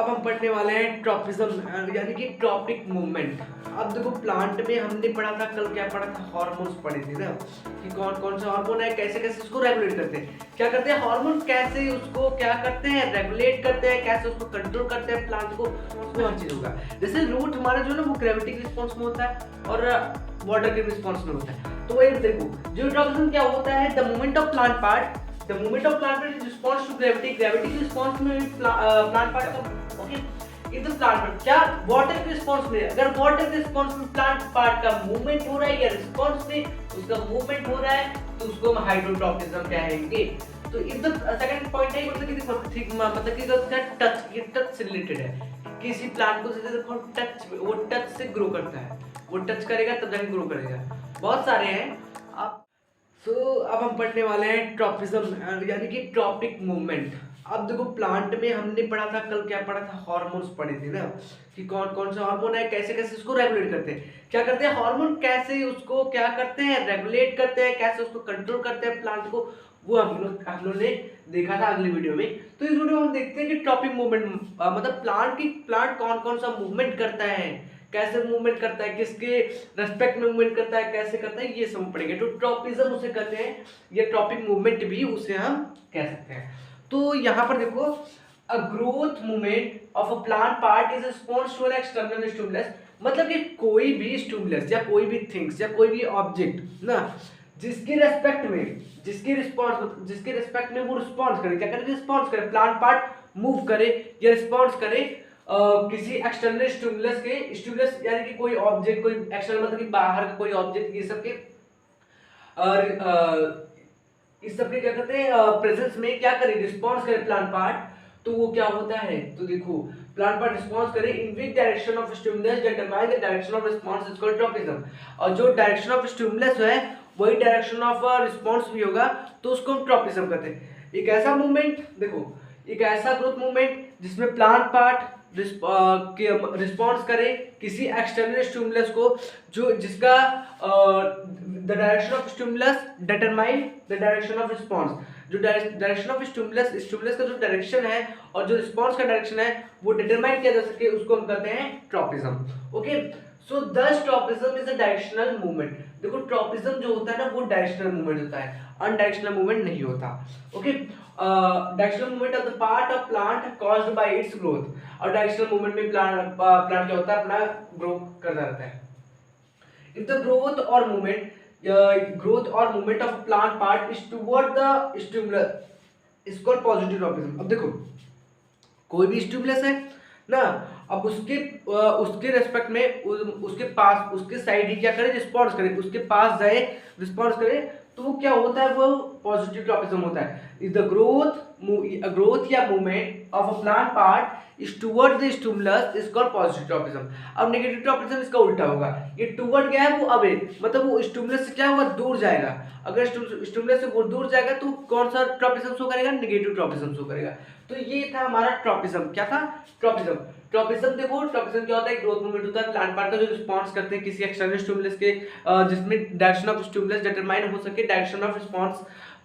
अब हम पढ़ने वाले हैं ट्रॉपिज्म यानी कि ट्रॉपिक मूवमेंट। अब देखो प्लांट में हमने पढ़ा था, कल क्या पढ़ा था, हार्मोन्स पढ़े थे ना, कि कौन कौन सा हार्मोन है, कैसे कैसे उसको रेगुलेट करते हैं, क्या करते हैं हार्मोन, कैसे उसको क्या करते हैं रेगुलेट करते हैं, कैसे उसको कंट्रोल करते हैं प्लांट को, उसमें हर चीज होगा। जैसे रूट हमारा जो है ना वो ग्रेविटी के रिस्पॉन्स में होता है और वाटर के रिस्पॉन्स में होता है। तो वही देखो जो ट्रॉपिज्म क्या होता है, the movement of plant part, the movement of plant part is response to gravity, gravity की response में plant part का okay if the plant part क्या water के response में, अगर water के response में plant part का movement हो रहा है या response में उसका movement हो रहा है तो उसको हम hydrotropism कहेंगे। तो if the second point है मतलब कि देखो ठीक मतलब कि इसका टच, ये टच से रिलेटेड है, किसी प्लांट को जैसे देखो टच, वो टच से ग्रो करता है, वो टच करेगा तब जाके ग्रो करेगा। बहुत सारे हैं आप अब हम पढ़ने वाले हैं ट्रॉपिज्म यानी कि ट्रॉपिक मूवमेंट। अब देखो प्लांट में हमने पढ़ा था, कल क्या पढ़ा था, हार्मोन्स पढ़े थे ना, कि कौन कौन सा हार्मोन है, कैसे कैसे उसको रेगुलेट करते हैं, क्या करते हैं हार्मोन, कैसे उसको क्या करते हैं रेगुलेट करते हैं, कैसे उसको कंट्रोल करते हैं प्लांट को, वो हम लोग ने देखा था अगली वीडियो में। तो इस वीडियो में हम देखते हैं कि ट्रॉपिक मूवमेंट मतलब प्लांट कौन कौन सा मूवमेंट करता है, कैसे मूवमेंट करता है, किसके रेस्पेक्ट में मूवमेंट करता है, कैसे करता है, ये सब पढ़ेंगे। तो ट्रॉपिज्म उसे कहते हैं या ट्रॉपिक मूवमेंट भी उसे हम कह सकते हैं। तो यहाँ पर देखो a growth movement of a plant part is response to an external stimulus, मतलब कि कोई भी स्टिमुलस या कोई भी थिंग्स या कोई भी ऑब्जेक्ट ना जिसके रेस्पेक्ट में, जिसके रेस्पेक्ट में वो रिस्पॉन्स करे, क्या करे रिस्पॉन्स करे, प्लांट पार्ट मूव करे या रिस्पॉन्स करे किसी एक्सटर्नल स्टिमुलस के, स्टिमुलस यानी कि कोई ऑब्जेक्ट, कोई एक्सटर्नल मतलब कि बाहर का कोई ऑब्जेक्ट, ये सब के इस सब के क्या करते हैं प्रेजेंस में क्या करे रिस्पॉन्स करे प्लांट पार्ट, तो वो क्या होता है, तो देखो प्लांट पार्ट रिस्पॉन्स करे in which direction of stimulus determine the direction of response is called tropism. और जो डायरेक्शन ऑफ स्टिमुलस है वही डायरेक्शन ऑफ रिस्पॉन्स भी होगा, तो उसको हम ट्रॉपिज्म कहते हैं। एक ऐसा मूवमेंट देखो, एक ऐसा ग्रोथ मूवमेंट जिसमें प्लांट पार्ट रिस्पॉन्स करे किसी एक्सटर्नल स्टिमुलस को, जो जिसका the direction of stimulus determine the direction of response, जो डायरेक्शन ऑफ स्टिमुलस का जो डायरेक्शन है और जो रिस्पॉन्स का डायरेक्शन है वो डिटरमाइन किया जा सके, उसको हम कहते हैं ट्रॉपिज्म। ओके, सो दस tropism is a directional movement. देखो ट्रॉपिज्म जो होता है ना वो डायरेक्शनल मूवमेंट होता है, अनडायरेक्शनल मूवमेंट नहीं होता। Okay, directional movement of the part of plant caused by it's growth, और डायरेक्शनल मूवमेंट में प्लांट क्या होता है अपना ग्रो करता रहता है। If the growth or movement of plant part is toward the stimulus is called positive tropism। अब देखो कोई भी स्टिमुलस है ना, अब उसके रेस्पेक्ट में उसके पास उसके साइड ही क्या करे रिस्पॉन्स करे, उसके पास जाए रिस्पॉन्स करे, तो वो क्या होता है, वो पॉजिटिव ट्रॉपिज्म होता है। इज द ग्रोथ या movement of a plant part is toward the stimulus is called positive tropism. अब नेगेटिव ट्रॉपिज्म इसका उल्टा होगा, ये टुवर्ड गया है वो अवे, मतलब वो स्टिमुलस से क्या होगा दूर जाएगा, अगर स्टिमुलस से वो दूर जाएगा तो कौन सा ट्रॉपिज्म शो करेगा, नेगेटिव ट्रॉपिज्म शो करेगा। तो ये था हमारा ट्रॉपिज्म, क्या था ट्रॉपिज्म देखो ट्रॉपिज्म क्या होता है, ग्रोथ मूवमेंट होता है प्लांट पार्ट का जो रिस्पॉन्स करते हैं किसी एक्सटर्नल स्टिमुलस के, जिसमें डायरेक्शन ऑफ स्टिमुलस डिटरमाइन हो सके डायरेक्शन ऑफ रिस्पॉन्स,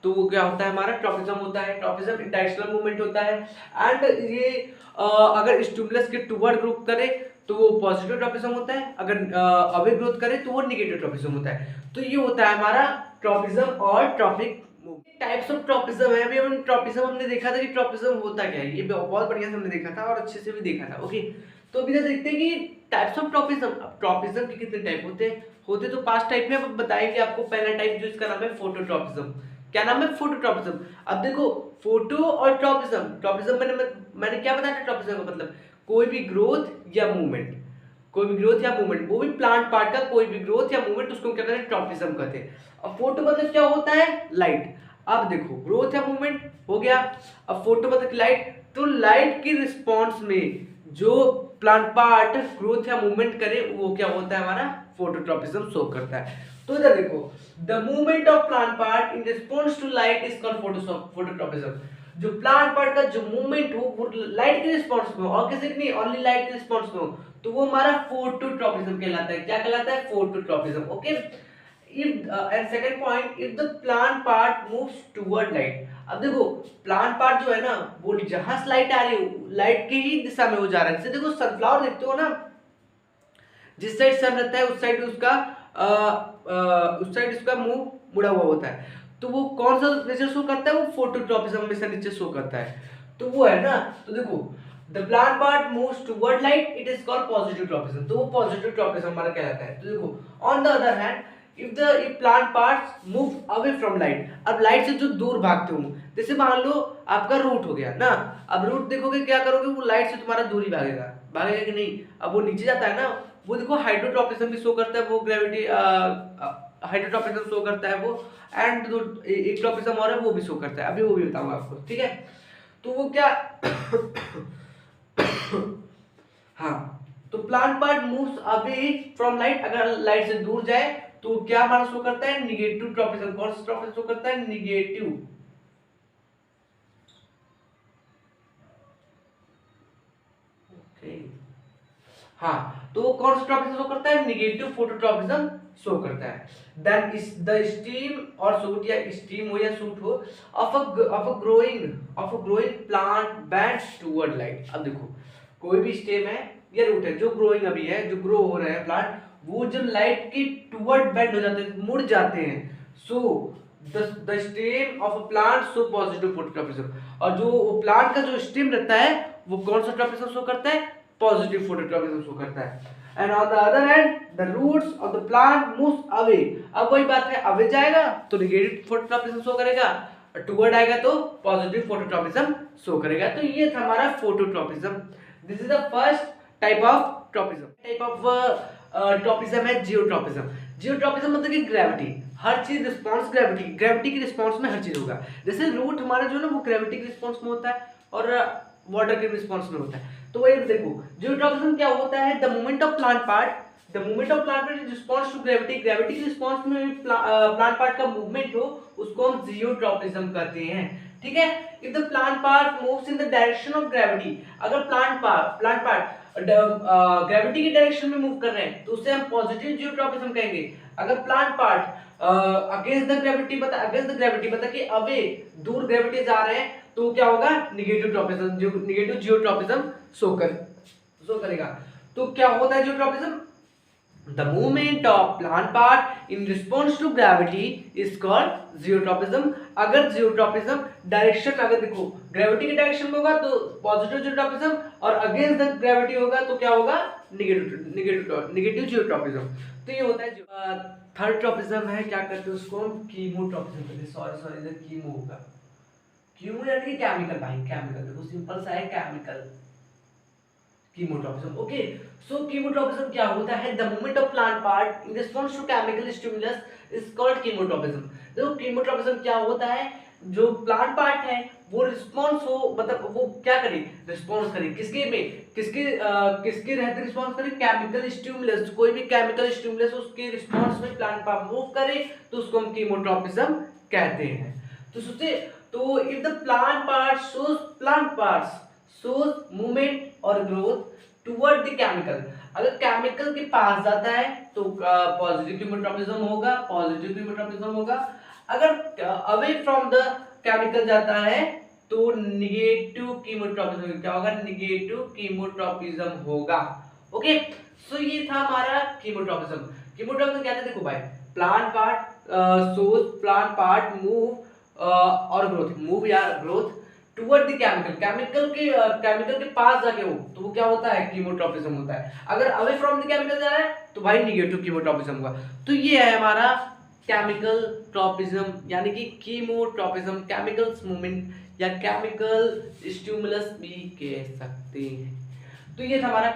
तो वो क्या होता है हमारा ट्रॉपिज्म होता है। ट्रॉपिज्म एक डायरेक्शनल मूवमेंट होता है एंड ये अगर स्टिमुलस के टुवर्ड ग्रोथ करे तो वो पॉजिटिव ट्रॉपिज्म होता है, अगर अवे ग्रोथ करे तो वो नेगेटिव ट्रॉपिज्म होता है। तो ये होता है हमारा ट्रॉपिज्म और ट्रॉपिक टाइप्स ऑफ ट्रॉपिज्म है। अभी हम ट्रॉपिज्म हमने देखा था कि ट्रॉपिज्म होता क्या है, ये बहुत बढ़िया से हमने देखा था और अच्छे से भी देखा था। ओके, तो अभी देखते हैं कि टाइप्स ऑफ ट्रॉपिज्म। अब ट्रॉपिज्म के कितने टाइप होते तो 5 टाइप में। अब बताएंगे आपको पहला टाइप जो इसका नाम है फोटोट्रॉपिज्म। क्या नाम है, फोटोट्रॉपिज्म। अब देखो फोटो और ट्रॉपिज्म मैंने क्या बताया था, ट्रॉपिज्म का मतलब कोई भी ग्रोथ या मूवमेंट, वो भी प्लांट पार्ट का कोई भी ग्रोथ या मूवमेंट, उसको क्या कहते हैं ट्रॉपिज्म कहते हैं। अब फोटो मतलब क्या होता है, लाइट। अब देखो ग्रोथ या मूवमेंट हो गया, अब फोटो मतलब लाइट, तो लाइट की रिस्पॉन्स में जो प्लांट पार्ट ग्रोथ या मूवमेंट करे वो क्या होता है हमारा फोटोट्रॉपिज्म शो करता है। तो इधर देखो the movement of plant part in response to light is called phototropism. जो प्लांट पार्ट का जो मूवमेंट हो वो लाइट के रिस्पॉन्स में और किसी नहीं, ओनली लाइट के रिस्पॉन्स में हो, तो वो हमारा फोटोट्रॉपिज्म कहलाता है। क्या कहलाता है, phototropism. Okay, if and second point, if the plant part moves toward light। अब देखो प्लांट पार्ट जो है ना वो जहां से लाइट आ रही है लाइट की ही दिशा में वो जा रहा है। जैसे देखो सनफ्लावर देखते हो ना, जिस साइड सन रहता है उस साइड उसका मुंह मुड़ा हुआ होता है, तो वो कौन सा नेचर शो करता है, वो फोटोट्रॉपिज्म में से नेचर शो करता है, तो वो है ना। तो देखो the plant part moves toward light, it is called positive tropism, तो वो पॉजिटिव ट्रॉपिज्म हमारा कहलाता है। तो देखो on the other hand if plant parts move away from light, अब लाइट से जो दूर भागते हो, जैसे मान लो आपका रूट हो गया ना, अब रूट देखोगे क्या करोगे, वो लाइट से तुम्हारा दूरी भागेगा कि नहीं, अब वो नीचे जाता है ना, वो देखो हाइड्रोट्रॉपिज्म भी शो करता है, वो ग्रेविटी हाइड्रोट्रॉपिज्म शो करता है वो, एंड जो एक ट्रॉपिज्म और है वो भी शो करता है, अभी वो भी बताऊंगा आपको, ठीक है। तो वो क्या हाँ, तो plant part moves away from light, अगर लाइट से दूर जाए तो क्या हमारा शो करता है, निगेटिव ट्रॉपिज्म। कौन सा ट्रॉपिज्म शो करता है, निगेटिव। ओके हाँ, तो वो कौन सा ट्रॉपिज्म शो करता है, निगेटिव फोटोट्रॉपिज्म शो करता है। देन इज द स्टीम और सूट, या स्टीम हो या सूट हो, of a growing plant bends toward light. अब देखो कोई भी स्टेम है या रूट है जो ग्रोइंग अभी है, जो ग्रो हो रहे हैं प्लांट, वो जब लाइट की टुवर्ड बेंड हो जाते हैं, मुड़ जाते हैं, so the stem of a plant show positive phototropism, और जो प्लांट का जो स्टेम रहता है वो कौन सा ट्रॉपिज्म शो करता है, पॉजिटिव फोटोट्रॉपिज्म शो करता है। And on the other hand the roots of the plant moves away, अब वही बात है, अवे जाएगा तो नेगेटिव फोटोट्रॉपिज्म शो करेगा, टुवर्ड आएगा तो पॉजिटिव फोटोट्रॉपिज्म शो करेगा। तो ये था हमारा phototropism. This is the first type of tropism. Type of tropism है जियोट्रॉपिज्म। जियोट्रॉपिज्म मतलब कि ग्रेविटी, हर चीज रिस्पांस ग्रेविटी की रिस्पांस में हर चीज होगा। जैसे रूट हमारा जो है ना वो ग्रेविटी की रिस्पांस में होता है और वाटर के रिस्पांस में होता है। तो वही देखो जियोट्रॉपिज्म क्या होता है, the movement of plant part in response to gravity, gravity के रिस्पांस में प्लांट पार्ट का मूवमेंट हो उसको हम जियोट्रॉपिज्म कहते हैं, ठीक है। If the plant part moves in the direction of gravity, अगर प्लांट पार्ट ग्रेविटी की डायरेक्शन में मूव कर रहे हैं तो उसे हम पॉजिटिव जियोट्रॉपिज्म कहेंगे। अगर plant part against the gravity मतलब कि अवे दूर ग्रेविटी जा रहे हैं तो क्या होगा, निगेटिव जियोट्रॉपिज्म शो करेगा। तो क्या होता है geotropism, the movement of plant part in response to gravity is called geotropism। अगर जियोट्रॉपिज्म डायरेक्शन, अगर देखो ग्रेविटी के डायरेक्शन में होगा तो पॉजिटिव जियोट्रॉपिज्म, और अगेंस्ट द ग्रेविटी होगा तो क्या होगा, निगेटिव जियोट्रॉपिज्म। तो ये होता है। थर्ड ट्रॉपिज्म है, क्या करते हैं उसको हम कीमोट्रॉपिज्म कहते हैं। सॉरी इधर कीमो होगा, कीमो यानी कि केमिकल भाई, केमिकल देखो सिंपल सा है chemical, chemotropism. Okay, so chemotropism क्या होता है, the movement of plant part in response to chemical stimulus is called chemotropism. देखो कीमोट्रॉपिज्म क्या होता है, जो प्लांट पार्ट है वो रिस्पांस हो, मतलब वो क्या करे, रिस्पांस करे किसके रहते रिस्पांस करे, केमिकल स्टिमुलस, कोई भी केमिकल स्टिमुलस उसके रिस्पांस में प्लांट पार्ट मूव करे तो उसको हम कीमोट्रॉपिज्म कहते हैं। तो सोचिए, तो if the plant parts shows movement और growth toward the chemical, अगर केमिकल के पास जाता है तो पॉजिटिव कीमोट्रॉपिज्म होगा, अगर अवे फ्रॉम द केमिकल जाता है तो निगेटिव कीमोट्रॉपिज्म, क्या होगा, निगेटिव कीमोट्रॉपिज्म होगा। ओके, सो ये था हमारा कीमोट्रॉपिज्म क्या था, देखो भाई प्लांट पार्ट मूव और ग्रोथ टुवर्ड द केमिकल के पास जाके हो तो वो क्या होता है, कीमोट्रॉपिज्म होता है। अगर अवे फ्रॉम द केमिकल जा रहा है तो भाई निगेटिव कीमोट्रॉपिज्म होगा। तो ये है हमारा केमिकल ट्रॉपिज्म यानी कि कीमोट्रॉपिज्म, केमिकल मूवमेंट या केमिकल स्टिमुलस भी कह सकते हैं। तो ये था हमारा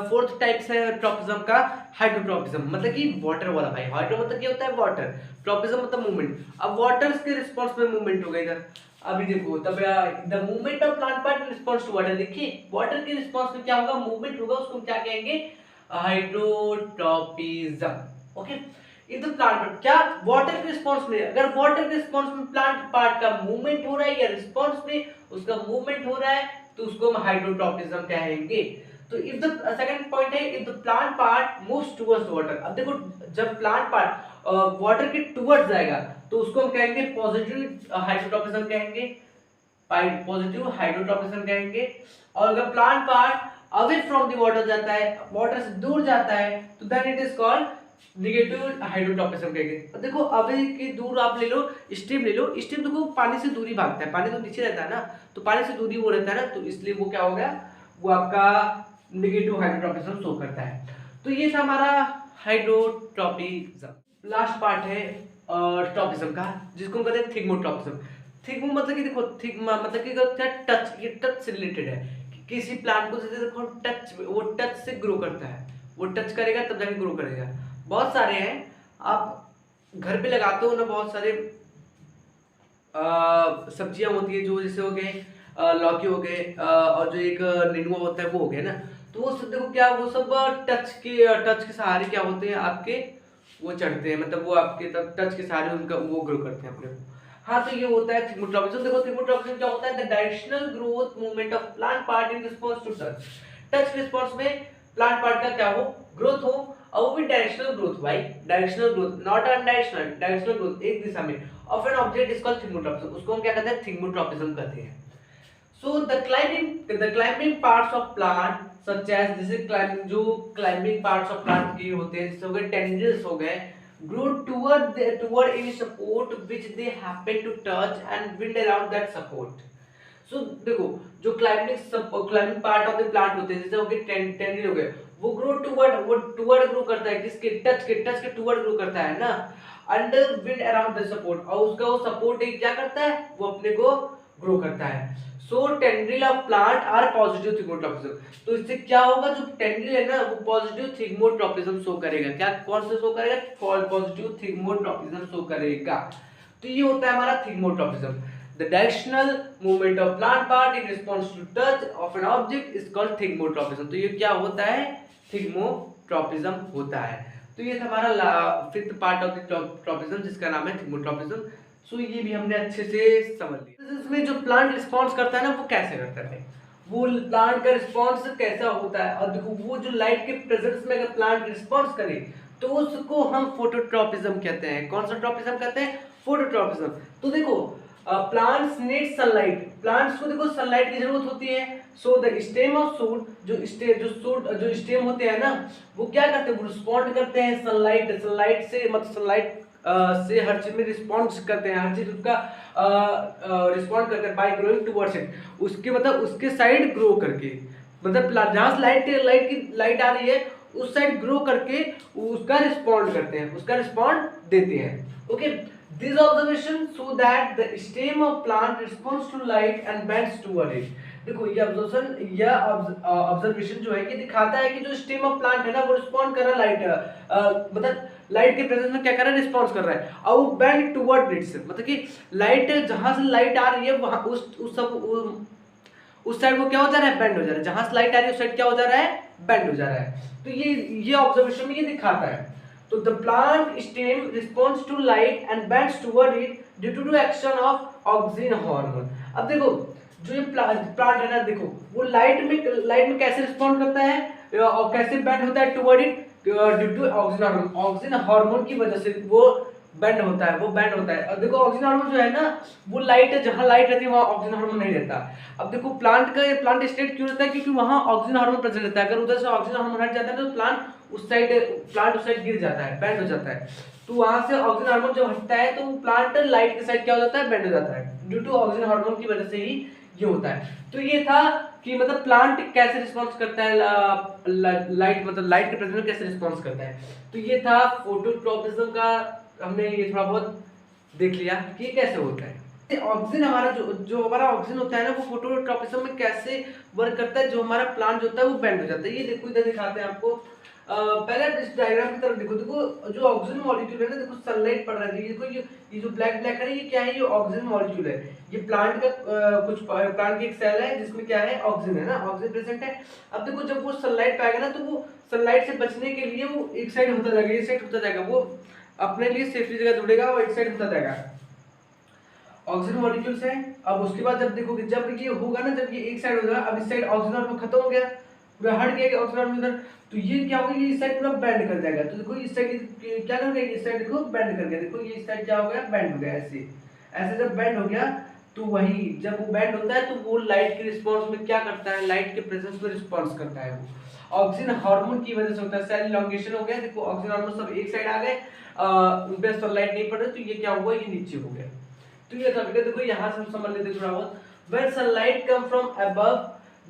फोर्थ टाइप है ट्रॉपिज्म का, हाइड्रोट्रॉपिज्म, मतलब कि वाटर वाला भाई। हाइड्रो मतलब क्या होता है, वाटर, ट्रॉपिज्म मतलब मूवमेंट। अब वाटर के रिस्पांस में मूवमेंट होगा इधर, अभी देखो तब the movement of plant part in response to water, देखिए वाटर के रिस्पांस में क्या होगा, मूवमेंट होगा, उसको क्या कहेंगे, hydrotropism. Okay, if the plant क्या वाटर के रिस्पांस में, अगर वाटर के रिस्पांस में प्लांट पार्ट का मूवमेंट हो रहा है या रिस्पांस में उसका मूवमेंट हो रहा है तो उसको हम हाइड्रोट्रॉपिज्म कहेंगे। तो इफ द सेकंड पॉइंट है, if the plant part moves towards water. अब देखो जब प्लांट पार्ट वाटर के टुवर्ड्स जाएगा तो उसको हम कहेंगे पॉजिटिव हाइड्रोट्रॉपिज्म कहेंगे, पॉजिटिव हाइड्रोट्रॉपिज्म कहेंगे। और अगर plant part away from the water जाता है, वाटर से दूर जाता है, तो then it is called negative hydrotropism कहेंगे। देखो अवे की दूर आप ले लो, स्टीम ले लो, स्टीम देखो पानी से दूरी भागता है, पानी तो नीचे रहता है ना, तो पानी से दूरी वो रहता है ना, तो इसलिए वो क्या हो गया, वो आपका नेगेटिव हाइड्रोट्रॉपिज्म शो करता है। तो ये था हमारा हाइड्रोट्रॉपिज्म। लास्ट पार्ट है ट्रॉपिज्म का, जिसको हम कहते हैं थिग्मोट्रॉपिज्म। थिग्मो मतलब कि देखो, थिग्मा मतलब कि क्या, टच, ये टच से रिलेटेड है कि किसी प्लांट को जैसे देखो टच, वो टच से ग्रो करता है, वो टच करेगा तब जाके ग्रो करेगा। बहुत सारे हैं, आप घर पे लगाते हो ना, बहुत सारे सब्जियां होती है जो जैसे हो गए लौकी हो गए और जो एक नेनुआ होता है वो हो गया ना, तो वो सब देखो क्या, वो सब टच के सहारे क्या होते हैं आपके, वो चढ़ते हैं, मतलब वो आपके तब टच के सहारे उनका वो ग्रो करते हैं अपने को। हाँ, तो ये होता है थिग्मोट्रॉपिज्म। देखो थिग्मोट्रॉपिज्म क्या होता है, the directional growth movement of plant part in response to touch. Touch response में प्लांट पार्ट का क्या हो, ग्रोथ हो, और वो भी डायरेक्शनल ग्रोथ भाई, directional growth, not undirectional, directional growth, एक दिशा में of an object is called thigmotropism. उसको हम क्या कहते हैं, थिग्मोट्रॉपिज्म कहते हैं। So the climbing parts of plant such as जैसे climbing, जो climbing parts of plant के होते हैं, जैसे हो गए tendrils हो गए, grow toward any support which they happen to touch and wind around that support. So देखो जो climbing part of the plant होते हैं, जैसे हो गए tendril हो गए, वो toward grow करता है, किसके, टच के toward grow करता है ना, under wind around the support, और उसका वो support एक क्या करता है, वो अपने को ग्रो करता है। So tendril of plant are positive thigmotropism. तो इससे क्या होगा, जो टेंड्रिल है ना वो पॉजिटिव थिग्मोट्रॉपिज्म शो करेगा। क्या, कौन सा शो करेगा, पॉजिटिव थिग्मोट्रॉपिज्म शो करेगा। तो ये होता है हमारा thigmotropism. The directional movement of plant part in response to touch of an object is called thigmotropism. तो ये क्या होता है, थिग्मोट्रॉपिज्म होता है। तो ये था हमारा fifth part of the tropism, जिसका नाम है थिग्मोट्रॉपिज्म। सो ये भी हमने अच्छे से समझ लिया। इसमें जो प्लांट रिस्पॉन्स करता है ना, वो कैसे करता है, वो प्लांट का रिस्पॉन्स कैसा होता है, और देखो वो जो लाइट के प्रेजेंस में अगर प्लांट रिस्पॉन्स करे तो उसको हम फोटोट्रॉपिज्म कहते हैं। कौन सा ट्रॉपिज्म कहते हैं, फोटोट्रॉपिज्म। तो देखो प्लांट्स नीड सनलाइट, प्लांट्स को देखो सनलाइट की जरूरत होती है। So the stem of suit, जो स्टेम होते हैं ना, वो क्या करते हैं, वो रिस्पॉन्ड करते हैं सनलाइट से, मतलब सनलाइट से हर चीज में रिस्पॉन्स करते हैं, हर चीज उसका रिस्पॉन्ड करते हैं बाय ग्रोइंग टुवर्ड्स इट, उसके मतलब उसके साइड ग्रो करके, मतलब जहां से लाइट आ रही है उस साइड ग्रो करके उसका रिस्पॉन्ड करते हैं, उसका रिस्पॉन्ड देते हैं। Okay, this observation so that the stem of plant responds to light and bends toward it. देखो ये ऑब्जर्वेशन जो है ये दिखाता है कि जो स्टेम ऑफ प्लांट है ना वो रिस्पॉन्ड कर रहा है लाइट, मतलब लाइट के प्रेजेंस में क्या कर रहा है, रिस्पॉन्स कर रहा है, और वो बेंड टुवर्ड इट्स, मतलब कि लाइट जहां से लाइट आ रही है वहां उस साइड वो क्या हो जा रहा है, बेंड हो जा रहा है, जहां से लाइट आ रही है उस साइड क्या हो जा रहा है, बेंड हो जा रहा है। तो ये ऑब्जर्वेशन में ये दिखाता है। तो the plant stem response to light and bends toward it due to action of oxygen hormone. अब देखो जो ये प्लांट है ना, देखो वो लाइट में कैसे रिस्पॉन्ड करता है और कैसे बेंड होता है toward it, due to oxygen hormone की वजह से वो बेंड होता है, और देखो ऑक्सीजन हार्मोन जो है ना, वो लाइट, जहां लाइट रहती है वहां ऑक्सीजन हार्मोन नहीं रहता। अब देखो प्लांट स्टेट क्यों रहता है, क्योंकि वहां ऑक्सीजन हार्मोन प्रेजेंट रहता है। अगर उधर से ऑक्सीजन हार्मोन हट जाता है तो प्लांट उस साइड गिर जाता है, बेंड हो जाता है। तो वहां से ऑक्सीजन हार्मोन जब हटता है तो प्लांट लाइट के साइड क्या हो जाता है, बेंड हो जाता है, ड्यू टू ऑक्सीजन हार्मोन की वजह से ही ये होता है। तो ये था कि मतलब प्लांट कैसे रिस्पॉन्स करता है लाइट, मतलब लाइट के प्रेजेंस में कैसे रिस्पॉन्स करता है। तो ये था फोटोट्रॉपिज्म का, हमने ये थोड़ा बहुत देख लिया कि ये कैसे होता है। ऑक्सीजन हमारा जो हमारा ऑक्सीजन होता है ना, वो फोटोट्रॉपिज्म में कैसे वर्क करता है, जो हमारा प्लांट होता है वो बेंड हो जाता है। ये देखो इधर दिखाते हैं आपको, पहले इस डायग्राम की तरफ देखो जो ऑक्सीजन मॉलिक्यूल है ना, देखो सनलाइट पड़ रहा है, देखो ये जो ब्लैक है ना, ये क्या है, ये ऑक्सीजन मॉलिक्यूल है। ये प्लांट का प्लांट की एक सेल है जिसमें क्या है, ऑक्सीजन है ना, ऑक्सीजन प्रेजेंट है। अब देखो जब वो सनलाइट पाएगा ना, तो वो सनलाइट से बचने के लिए वो एक साइड होता जाएगा, ये साइड होता जाएगा, वो अपने लिए सेफली जगह ढूंढेगा, वो एक साइड होता जाएगा ऑक्सीजन मॉलिक्यूल्स है। अब उसके बाद जब देखोगे, जब ये होगा ना, जब ये एक साइड हो जाएगा, अब इस साइड ऑक्सीजन खत्म हो गया, पूरा हट गया ऑक्सीजन हार्मोन उधर, तो ये क्या होगा, ये इस साइड पूरा बेंड कर जाएगा। तो देखो इस साइड क्या कर गया, इस साइड देखो बेंड कर गया, देखो ये इस साइड क्या हो गया, बेंड हो गया। ऐसे ऐसे जब बेंड हो गया तो वही जब वो बेंड होता है तो वो लाइट के रिस्पांस में क्या करता है, लाइट के प्रेजेंस में रिस्पांस करता है। वो ऑक्सीजन हार्मोन की वजह से होता है। सेल इलॉन्गेशन हो गया, देखो ऑक्सीजन हार्मोन सब एक साइड आ गए, उन पे सनलाइट नहीं पड़ रही, तो ये क्या हुआ, ये नीचे हो गया। तो ये था बेटा, देखो यहाँ से हम समझ लेते थोड़ा बहुत। When sunlight come from above,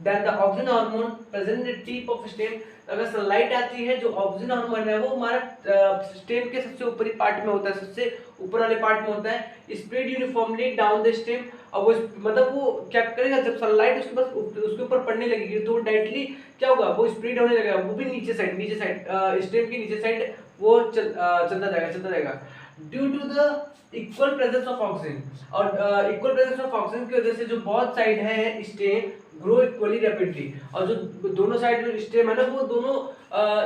then the oxygen hormone present in the tip of stem। अगर सनलाइट आती है, जो ऑक्सीजन हार्मोन है वो हमारा स्टेम के सबसे ऊपरी पार्ट में होता है, सबसे ऊपर वाले पार्ट में होता है, spread uniformly down the stem. और वो मतलब वो क्या करेगा, जब सनलाइट उसके पास उसके ऊपर पड़ने लगेगी तो डायरेक्टली क्या होगा, वो स्प्रेड होने लगेगा, वो भी नीचे साइड स्टेम के नीचे साइड वो चलता जाएगा due to the equal presence of oxygen. और इक्वल प्रेजेंस ऑफ ऑक्सीजन की वजह से जो बहुत साइड है स्टेम ग्रो इक्वली रैपिडली, और जो दोनों साइड जो स्टेम है ना वो दोनों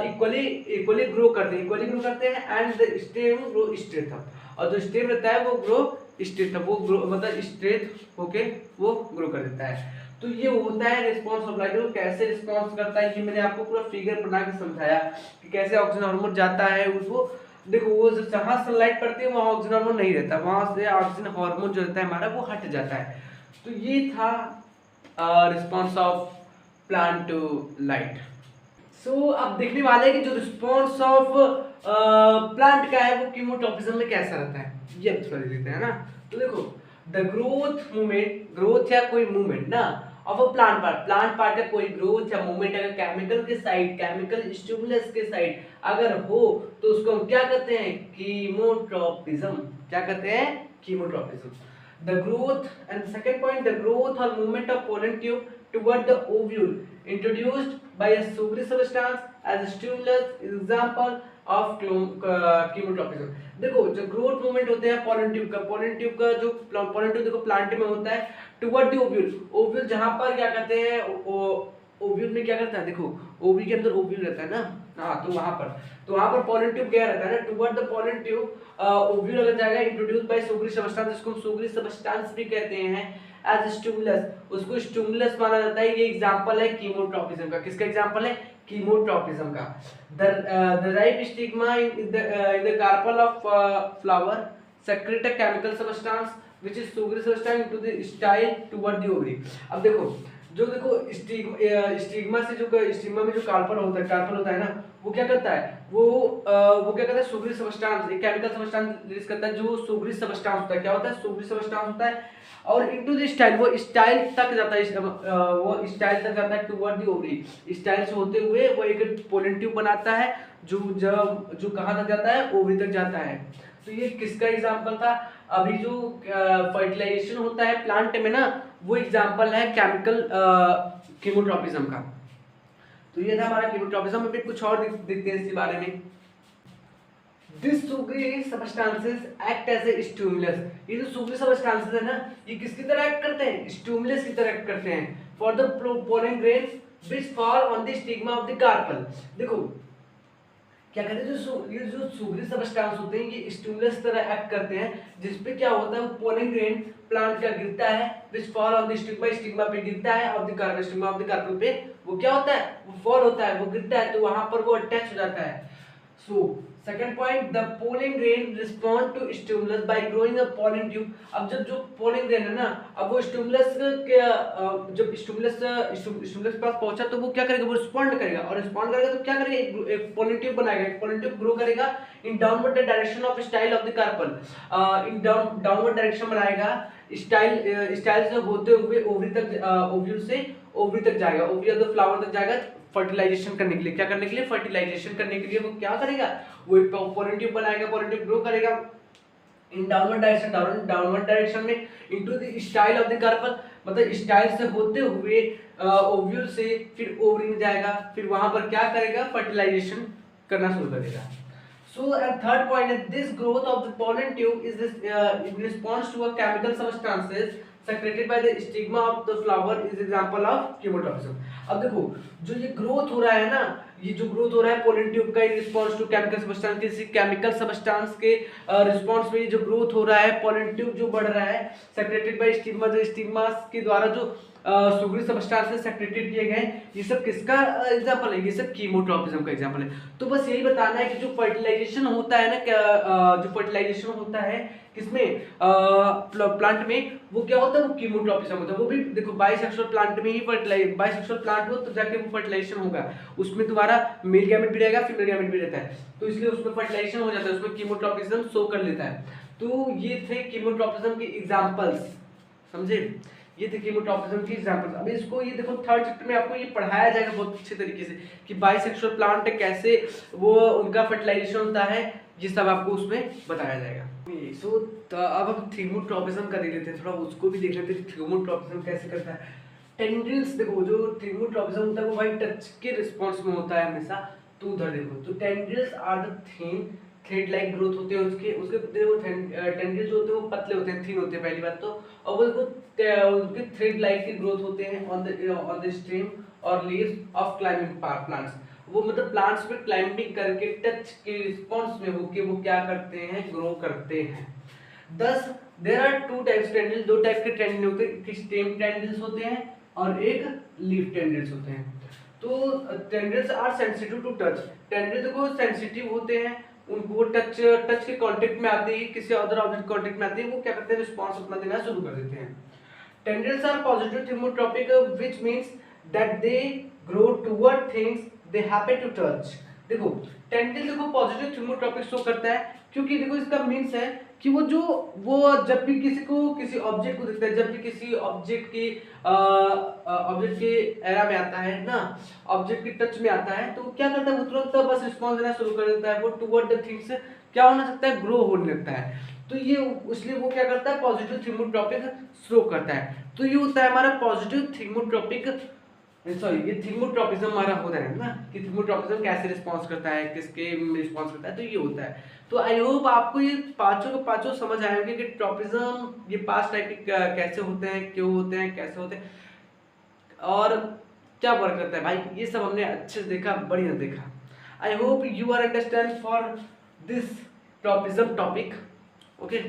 इक्वली ग्रो करते हैं and the stem grow straight up, और जो स्टेम रहता है वो ग्रो स्ट्रेट अप, वो ग्रो मतलब स्ट्रेट होके वो ग्रो कर देता है। तो ये होता है रिस्पांस ऑफ लाइट। कैसे रिस्पांस करता है ये मैंने आपको पूरा फिगर बना के समझाया कि कैसे ऑक्सीजन हार्मोन जाता है उसको। देखो वो जहाँ सनलाइट पड़ती है वहाँ ऑक्सीजन हार्मोन नहीं रहता, वहां से ऑक्सीजन हार्मोन जो रहता है हमारा वो हट जाता है। तो ये था response of plant to light. So अब देखने वाले हैं कि जो रिस्पांस ऑफ प्लांट का है वो कीमोट्रॉपिज्म में कैसा रहता है, ये अब थोड़ा देखते हैं ना। तो देखो द ग्रोथ मूवमेंट, ग्रोथ या कोई मूवमेंट ना ऑफ अ प्लांट पार्ट का कोई ग्रोथ या मूवमेंट अगर केमिकल के साइड, केमिकल स्टिमुलस के साइड अगर हो तो उसको हम क्या कहते हैं, कीमोट्रॉपिज्म। क्या कहते हैं, chemotropism. The growth and second point, the growth or movement of pollen tube toward the ovule introduced by a sugary substance as a stimulus is example of chemotropism। देखो जो ग्रोथ मूवमेंट होते हैं pollen tube का जो pollen tube देखो plant में होता है टुवर्ड द ओव्यूल, ओव्यूल जहां पर क्या कहते हैं ओव्यूल में क्या करता है, देखो ओवरी के अंदर ओव्यूल रहता है ना, हाँ तो वहां पर पोलन ट्यूब गया रहता है ना, toward the pollen tube ovule अगर जाएगा इंट्रोड्यूस बाय सुगरी सब्सटेंस, जिसको हम सुगरी सब्सटेंस भी कहते हैं एज स्टिमुलस, उसको स्टिमुलस माना जाता है। ये एग्जांपल है कीमोट्रॉपिज्म का। किसका एग्जांपल है, कीमोट्रॉपिज्म का। The ripe stigma in the carpel of flower secrete a chemical substance which is sugary substance to the style toward the ovary. अब देखो जो देखो स्टिग्मा से जो स्टिग्मा में जो कार्पल होता है ना, वो क्या करता है, वो क्या करता है, सुगरी सब्सटेंस, एक केमिकल सब्सटेंस रिलीज करता है जो सुगरी सब्सटेंस होता है। क्या होता है, सुगरी सब्सटेंस होता है, और इनटू द स्टाइल, वो स्टाइल तक जाता है, वो स्टाइल तक जाता है टुवर्ड द ओवरी, स्टाइल से होते हुए वो एक पोलन ट्यूब बनाता है जो कहाँ तक जाता है, ओवरी तक जाता है। तो ये किसका एग्जांपल था, अभी जो फर्टिलाइजेशन होता है प्लांट में ना, वो एग्जांपल है केमिकल कीमोट्रॉपिज्म का। तो ये था हमारा कीमोट्रॉपिज्म। में भी कुछ और देखते हैं इसके बारे में। This sugary substances act as a stimulus. ये जो सुगरी सब्सटेंसेस है ना, ये किसकी तरह एक्ट करते हैं, स्टिमुलस की तरह एक्ट करते हैं for the pollen grains which fall on the stigma of the carpel. देखो क्या कहते हैं, ये जो सुगरी सब्सटेंस होते हैं ये स्टिमुलस तरह एक्ट करते हैं, जिसपे क्या होता है, वो पोलन ग्रेन प्लांट का गिरता है, which fall on the stigma, stigma पे गिरता है, of the carpel, stigma of the carpel पे वो क्या होता है, वो फॉल होता है, वो गिरता है, तो वहां पर वो अटैच हो जाता है। So second point, the pollen grain respond to stimulus by growing a pollen tube. अब जब जो पोलन ग्रेन है ना, अब वो स्टिमुलस के जब स्टिमुलस के पास पहुंचा तो वो क्या करेगा, वो रिस्पॉन्ड करेगा, और रिस्पॉन्ड करेगा तो क्या करेगा, एक पोलन ट्यूब बनाएगा, एक पोलन ट्यूब ग्रो करेगा in downward direction of style of the carpel, in downward direction बनाएगा, स्टाइल से होते हुए ओवरी तक, ओव्यूल से ओवरी तक जाएगा, ओवरी ऑफ द फ्लावर तक जाएगा फर्टिलाइजेशन करने के लिए। क्या करने के लिए, फर्टिलाइजेशन करने के लिए वो क्या करेगा, वो एक पोलन ट्यूब बनाएगा, पोलन ट्यूब ग्रो करेगा इन डाउनवर्ड डायरेक्शन में into the style of the carpel, मतलब स्टाइल से होते हुए ओव्यूल से फिर ओवरी में जाएगा, फिर वहां पर क्या करेगा, फर्टिलाइजेशन करना शुरू करेगा। So and third point is this growth of the pollen tube is this in response to a chemical substances secreted by the stigma of the flower is example of chemotropism। अब देखो जो ये growth हो रहा है ना, ये जो ग्रोथ हो रहा है पोलन ट्यूब का in response to chemical substance, किसी केमिकल सबस्टेंस के रिस्पॉन्स में ये जो ग्रोथ हो रहा है, पोलन ट्यूब जो बढ़ रहा है, सेक्रेटेड बाय स्टिग्मा, जो स्टिग्मा के द्वारा जो सुगरी सबस्टेंस से सेक्रेटेड किए गए, ये सब किसका एग्जांपल है? ये सब कीमोट्रॉपिज्म का एग्जांपल है। तो बस यही बताना है कि जो फर्टिलाइजेशन होता है ना, जो फर्टिलाइजेशन होता है किसमें, प्लांट में, वो क्या होता है? वो कीमोट्रॉपिज्म होता है। वो भी देखो बाइसेक्सुअल प्लांट में ही बाइसेक्सुअल प्लांट हो तो जाके वो फर्टिलाइजेशन होगा, उसमें तुम्हारा मेल गैमेट भी रहेगा, फीमेल गैमेट भी रहता है, तो इसलिए उसमें फर्टिलाइजेशन हो जाता है, उसमें कीमोट्रॉपिज्म शो कर लेता है। तो ये थे कीमोट्रॉपिज्म के एग्जांपल्स, समझे? ये थे कीमोट्रॉपिज्म की एग्जांपल्स। अभी इसको ये देखो थर्ड चैप्टर में आपको ये पढ़ाया जाएगा बहुत अच्छे तरीके से कि बाइसेक्सुअल प्लांट कैसे वो उनका फर्टिलाइजेशन होता है, ये सब आपको उसमें बताया जाएगा। सो अब हम थीमोट्रॉपिज्म का देख लेते हैं, थोड़ा उसको भी देख लेते हैं थीमोट्रॉपिज्म कैसे करता है। टेंड्रिल्स देखो, जो थीमोट्रॉपिज्म होता है वो भाई टच के रिस्पॉन्स में होता है हमेशा। तो उधर देखो, तो tendrils are the thin thread like growth होते हैं उसके देखो टेंड्रिल्स जो होते हैं वो पतले होते हैं, थिन होते हैं पहली बात तो, और वो देखो उनके थ्रेड लाइक के ग्रोथ होते हैं ऑन द स्टेम और लीव्स ऑफ क्लाइंबिंग प्लांट्स। वो मतलब प्लांट्स पे क्लाइंबिंग करके टच के रिस्पॉन्स में होके वो क्या करते हैं? ग्रो करते हैं। Thus there are two types tendrils, दो टाइप के टेंड्रिल होते हैं, एक स्टेम टेंड्रिल्स होते हैं और एक लीफ टेंड्रिल्स होते हैं। तो tendrils are sensitive to touch, tendril देखो सेंसिटिव होते हैं, उनको टच के कांटेक्ट में आते ही, किसी अदर ऑब्जेक्ट कांटेक्ट में आते ही वो क्या करते हैं? रिस्पॉन्स अपना देना शुरू कर देते हैं। Tendrils are positive thigmotropic which means that they grow toward things they happen to touch. देखो टेंड्रिल देखो पॉजिटिव थीमोट्रॉपिक शो करता है, क्योंकि देखो इसका मींस है कि वो जब भी किसी ऑब्जेक्ट को देखता है, जब भी किसी ऑब्जेक्ट के एरा में आता है ना, ऑब्जेक्ट के टच में आता है, तो क्या करता है? वो तुरंत बस रिस्पॉन्स देना शुरू कर देता है, वो टुवर्ड द थिंग्स क्या होने लगता है? ग्रो होने लगता है। तो ये इसलिए वो क्या करता है? पॉजिटिव थीमोट्रॉपिक शो करता है। तो ये होता है हमारा पॉजिटिव थीमोट्रॉपिक, सॉरी ये थीमोट्रॉपिज्म हमारा होता है ना, कि थीमोट्रॉपिज्म कैसे रिस्पॉन्स करता है, किसके रिस्पॉन्स करता है, तो ये होता है। तो आई होप आपको ये पांचों के पांचों समझ आए होंगे कि ट्रॉपिज्म ये पांच टाइप के कैसे होते हैं, क्यों होते हैं, कैसे होते हैं और क्या वर्क करता है। भाई ये सब हमने अच्छे से देखा, बढ़िया देखा। I hope you are understand for this tropism topic. Okay.